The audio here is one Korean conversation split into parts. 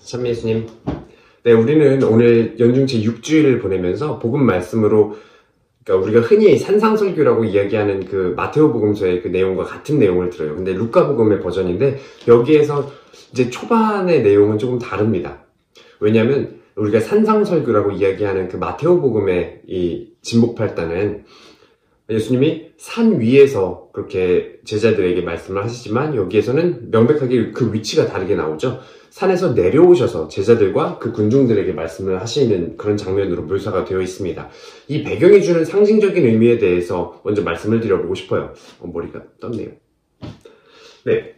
참 예수님. 네, 우리는 오늘 연중 제6주일을 보내면서 복음 말씀으로, 그러니까 우리가 흔히 산상설교라고 이야기하는 그 마테오복음서의 그 내용과 같은 내용을 들어요. 근데 루카복음의 버전인데 여기에서 이제 초반의 내용은 조금 다릅니다. 왜냐하면 우리가 산상설교라고 이야기하는 그 마테오복음의 이 진목팔단은 예수님이 산 위에서 그렇게 제자들에게 말씀을 하시지만 여기에서는 명백하게 그 위치가 다르게 나오죠. 산에서 내려오셔서 제자들과 그 군중들에게 말씀을 하시는 그런 장면으로 묘사가 되어 있습니다. 이 배경이 주는 상징적인 의미에 대해서 먼저 말씀을 드려보고 싶어요. 머리가 떴네요. 네.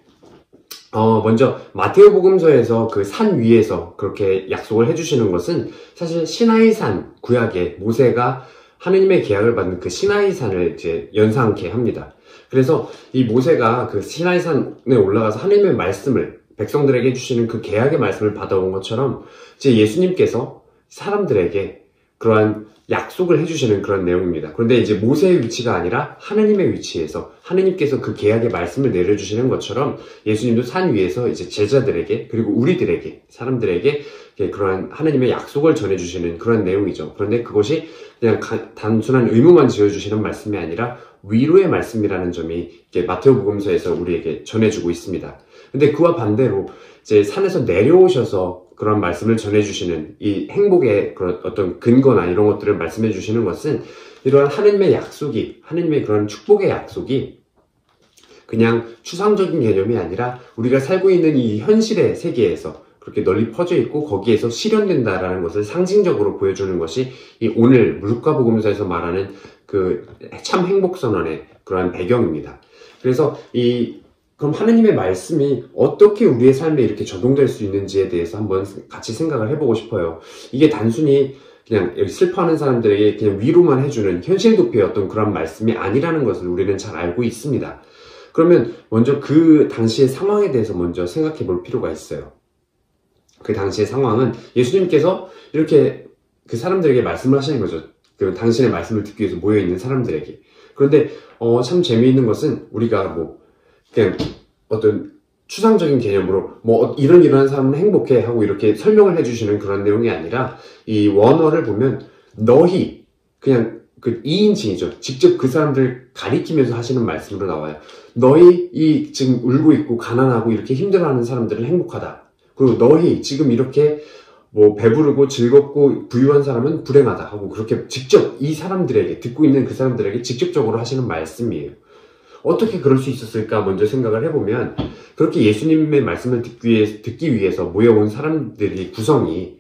먼저 마테오복음서에서 그 산 위에서 그렇게 약속을 해주시는 것은 사실 시나이산 구약에 모세가 하느님의 계약을 받는 그 시나이산을 이제 연상케 합니다. 그래서 이 모세가 그 시나이산에 올라가서 하느님의 말씀을 백성들에게 해주시는 그 계약의 말씀을 받아온 것처럼 이제 예수님께서 사람들에게 그러한 약속을 해주시는 그런 내용입니다. 그런데 이제 모세의 위치가 아니라 하느님의 위치에서 하느님께서 그 계약의 말씀을 내려주시는 것처럼 예수님도 산 위에서 이제 제자들에게 그리고 우리들에게 사람들에게 그러한 하느님의 약속을 전해주시는 그런 내용이죠. 그런데 그것이 그냥 단순한 의무만 지어주시는 말씀이 아니라 위로의 말씀이라는 점이 마테오복음서에서 우리에게 전해주고 있습니다. 근데 그와 반대로 이제 산에서 내려오셔서 그런 말씀을 전해주시는 이 행복의 그런 어떤 근거나 이런 것들을 말씀해 주시는 것은 이러한 하느님의 약속이, 하느님의 그런 축복의 약속이 그냥 추상적인 개념이 아니라 우리가 살고 있는 이 현실의 세계에서 그렇게 널리 퍼져 있고 거기에서 실현된다라는 것을 상징적으로 보여주는 것이 이 오늘 루카복음서에서 말하는 그 참 행복선언의 그러한 배경입니다. 그래서 그럼 하느님의 말씀이 어떻게 우리의 삶에 이렇게 적용될 수 있는지에 대해서 한번 같이 생각을 해보고 싶어요. 이게 단순히 그냥 슬퍼하는 사람들에게 그냥 위로만 해주는 현실 도피의 어떤 그런 말씀이 아니라는 것을 우리는 잘 알고 있습니다. 그러면 먼저 그 당시의 상황에 대해서 먼저 생각해 볼 필요가 있어요. 그 당시의 상황은 예수님께서 이렇게 그 사람들에게 말씀을 하시는 거죠. 그 당신의 말씀을 듣기 위해서 모여있는 사람들에게. 그런데 참 재미있는 것은 우리가 그냥 어떤 추상적인 개념으로 이런 사람은 행복해 하고 이렇게 설명을 해주시는 그런 내용이 아니라 이 원어를 보면 너희 그냥 그 2인칭이죠. 직접 그 사람들 가리키면서 하시는 말씀으로 나와요. 너희 지금 울고 있고 가난하고 이렇게 힘들어하는 사람들은 행복하다. 그리고 너희 지금 이렇게 배부르고 즐겁고 부유한 사람은 불행하다 하고 그렇게 직접 이 사람들에게 듣고 있는 그 사람들에게 직접적으로 하시는 말씀이에요. 어떻게 그럴 수 있었을까 먼저 생각을 해보면 그렇게 예수님의 말씀을 듣기 위해서 모여온 사람들이 구성이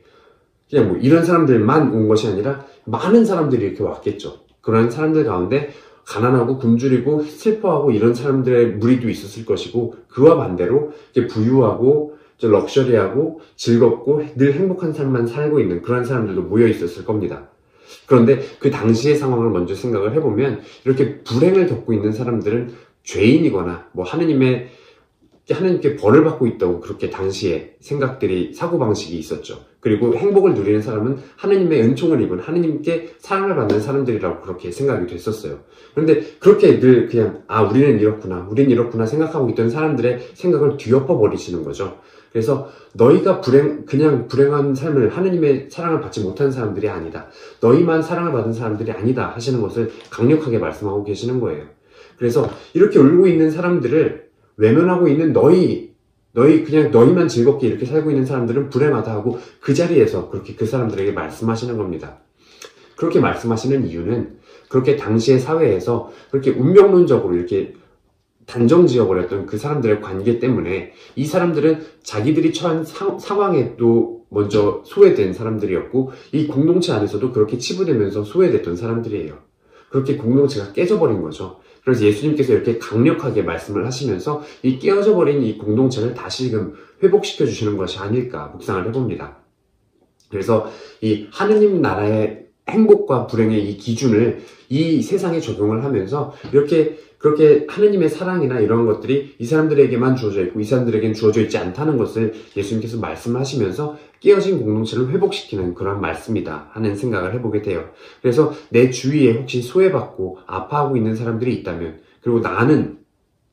그냥 이런 사람들만 온 것이 아니라 많은 사람들이 이렇게 왔겠죠. 그런 사람들 가운데 가난하고 굶주리고 슬퍼하고 이런 사람들의 무리도 있었을 것이고 그와 반대로 부유하고 럭셔리하고 즐겁고 늘 행복한 삶만 살고 있는 그런 사람들도 모여 있었을 겁니다. 그런데 그 당시의 상황을 먼저 생각을 해보면 이렇게 불행을 겪고 있는 사람들은 죄인이거나 하느님께 벌을 받고 있다고 그렇게 당시에 생각들이 사고방식이 있었죠. 그리고 행복을 누리는 사람은 하느님의 은총을 입은 하느님께 사랑을 받는 사람들이라고 그렇게 생각이 됐었어요. 그런데 그렇게 늘 그냥 우리는 이렇구나 생각하고 있던 사람들의 생각을 뒤엎어 버리시는 거죠. 그래서 너희가 그냥 불행한 삶을 하느님의 사랑을 받지 못한 사람들이 아니다. 너희만 사랑을 받은 사람들이 아니다 하시는 것을 강력하게 말씀하고 계시는 거예요. 그래서 이렇게 울고 있는 사람들을 외면하고 있는 너희만 즐겁게 이렇게 살고 있는 사람들은 불행하다 하고 그 자리에서 그렇게 그 사람들에게 말씀하시는 겁니다. 그렇게 말씀하시는 이유는 그렇게 당시의 사회에서 그렇게 운명론적으로 이렇게 단정 지어버렸던 그 사람들의 관계 때문에 이 사람들은 자기들이 처한 상황에도 먼저 소외된 사람들이었고 이 공동체 안에서도 그렇게 치부되면서 소외됐던 사람들이에요. 그렇게 공동체가 깨져버린 거죠. 그래서 예수님께서 이렇게 강력하게 말씀을 하시면서 이 깨어져버린 이 공동체를 다시금 회복시켜 주시는 것이 아닐까 묵상을 해봅니다. 그래서 이 하느님 나라의 행복과 불행의 이 기준을 이 세상에 적용을 하면서 그렇게 하느님의 사랑이나 이런 것들이 이 사람들에게만 주어져 있고 이 사람들에게는 주어져 있지 않다는 것을 예수님께서 말씀하시면서 깨어진 공동체를 회복시키는 그런 말씀이다 하는 생각을 해보게 돼요. 그래서 내 주위에 혹시 소외받고 아파하고 있는 사람들이 있다면 그리고 나는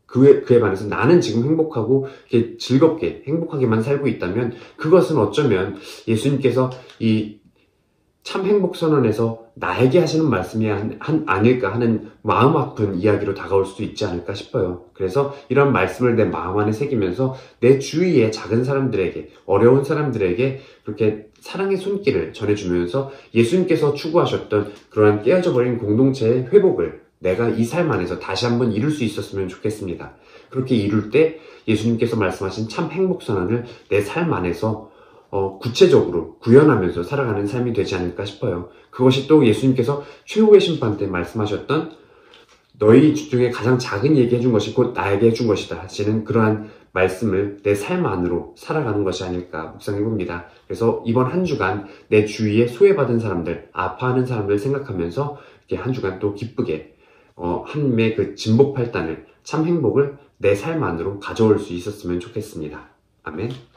그에 반해서 나는 지금 행복하고 이렇게 즐겁게 행복하게만 살고 있다면 그것은 어쩌면 예수님께서 이 참 행복 선언에서 나에게 하시는 말씀이 아닐까 하는 마음 아픈 이야기로 다가올 수도 있지 않을까 싶어요. 그래서 이런 말씀을 내 마음 안에 새기면서 내 주위의 작은 사람들에게, 어려운 사람들에게 그렇게 사랑의 손길을 전해주면서 예수님께서 추구하셨던 그러한 깨어져 버린 공동체의 회복을 내가 이 삶 안에서 다시 한번 이룰 수 있었으면 좋겠습니다. 그렇게 이룰 때 예수님께서 말씀하신 참 행복 선언을 내 삶 안에서 구체적으로 구현하면서 살아가는 삶이 되지 않을까 싶어요. 그것이 또 예수님께서 최후의 심판 때 말씀하셨던 너희 중에 가장 작은 얘기 해준 것이 곧 나에게 해준 것이다 하시는 그러한 말씀을 내 삶 안으로 살아가는 것이 아닐까 묵상해 봅니다. 그래서 이번 한 주간 내 주위에 소외받은 사람들, 아파하는 사람들 생각하면서 이렇게 한 주간 또 기쁘게 하나님의 그 진복 팔단을 참 행복을 내 삶 안으로 가져올 수 있었으면 좋겠습니다. 아멘.